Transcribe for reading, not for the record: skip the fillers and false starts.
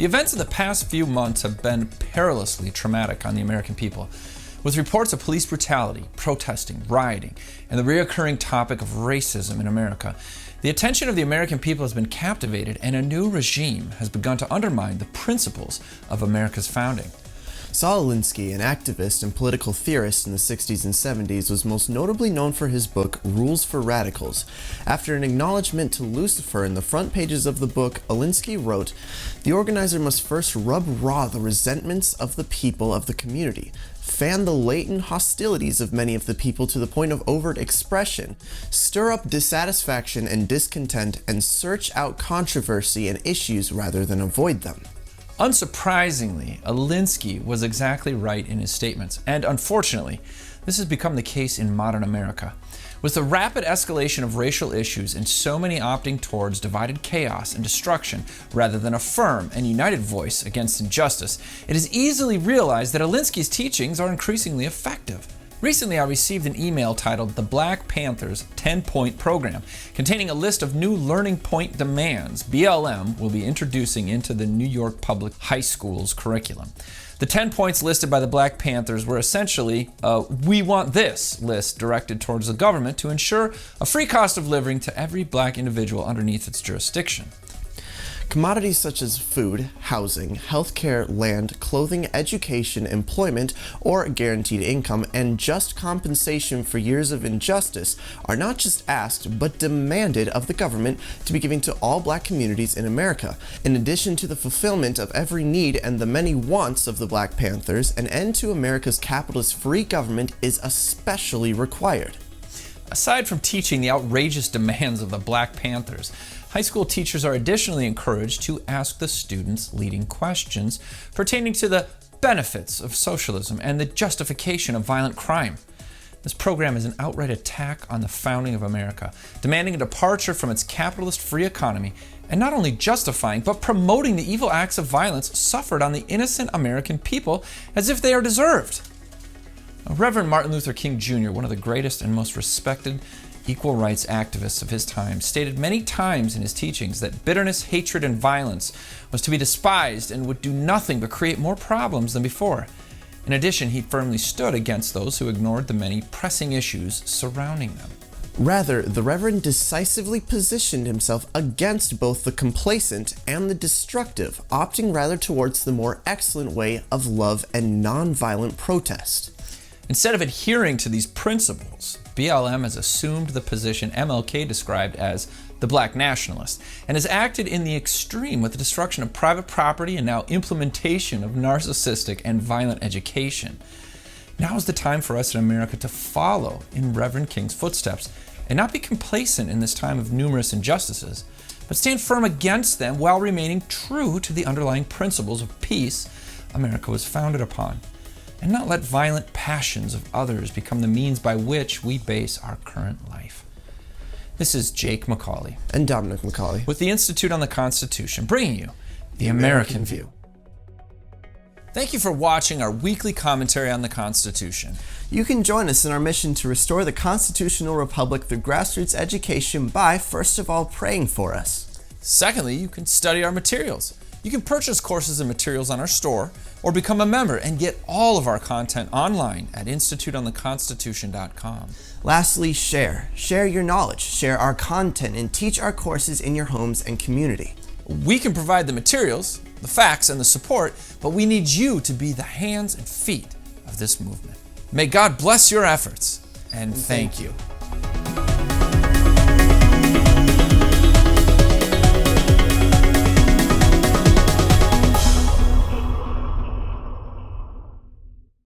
The events of the past few months have been perilously traumatic on the American people, with reports of police brutality, protesting, rioting, and the reoccurring topic of racism in America. The attention of the American people has been captivated, and a new regime has begun to undermine the principles of America's founding. Saul Alinsky, an activist and political theorist in the 60s and 70s, was most notably known for his book, Rules for Radicals. After an acknowledgment to Lucifer in the front pages of the book, Alinsky wrote, "The organizer must first rub raw the resentments of the people of the community, fan the latent hostilities of many of the people to the point of overt expression, stir up dissatisfaction and discontent, and search out controversy and issues rather than avoid them." Unsurprisingly, Alinsky was exactly right in his statements, and unfortunately, this has become the case in modern America. With the rapid escalation of racial issues and so many opting towards divided chaos and destruction rather than a firm and united voice against injustice, it is easily realized that Alinsky's teachings are increasingly effective. Recently, I received an email titled The Black Panther's 10-Point Program, containing a list of new learning point demands BLM will be introducing into the New York public high school's curriculum. The 10 points listed by the Black Panthers were essentially a "we want this" list directed towards the government to ensure a free cost of living to every black individual underneath its jurisdiction. Commodities such as food, housing, healthcare, land, clothing, education, employment, or guaranteed income, and just compensation for years of injustice are not just asked, but demanded of the government to be given to all black communities in America. In addition to the fulfillment of every need and the many wants of the Black Panthers, an end to America's capitalist free government is especially required. Aside from teaching the outrageous demands of the Black Panthers, high school teachers are additionally encouraged to ask the students leading questions pertaining to the benefits of socialism and the justification of violent crime. This program is an outright attack on the founding of America, demanding a departure from its capitalist free economy and not only justifying but promoting the evil acts of violence suffered on the innocent American people as if they are deserved. Reverend Martin Luther King Jr., one of the greatest and most respected equal rights activists of his time, stated many times in his teachings that bitterness, hatred, and violence was to be despised and would do nothing but create more problems than before. In addition, he firmly stood against those who ignored the many pressing issues surrounding them. Rather, the Reverend decisively positioned himself against both the complacent and the destructive, opting rather towards the more excellent way of love and nonviolent protest. Instead of adhering to these principles, BLM has assumed the position MLK described as the black nationalist and has acted in the extreme with the destruction of private property and now implementation of narcissistic and violent education. Now is the time for us in America to follow in Reverend King's footsteps and not be complacent in this time of numerous injustices, but stand firm against them while remaining true to the underlying principles of peace America was founded upon, and not let violent passions of others become the means by which we base our current life. This is Jake MacAulay And Dominic MacAulay with the Institute on the Constitution, bringing you the American View. Thank you for watching our weekly commentary on the Constitution. You can join us in our mission to restore the constitutional republic through grassroots education by, first of all, praying for us. Secondly, you can study our materials. You can purchase courses and materials on our store or become a member and get all of our content online at instituteontheconstitution.com. Lastly, share. Share your knowledge, share our content, and teach our courses in your homes and community. We can provide the materials, the facts, and the support, but we need you to be the hands and feet of this movement. May God bless your efforts, and thank you.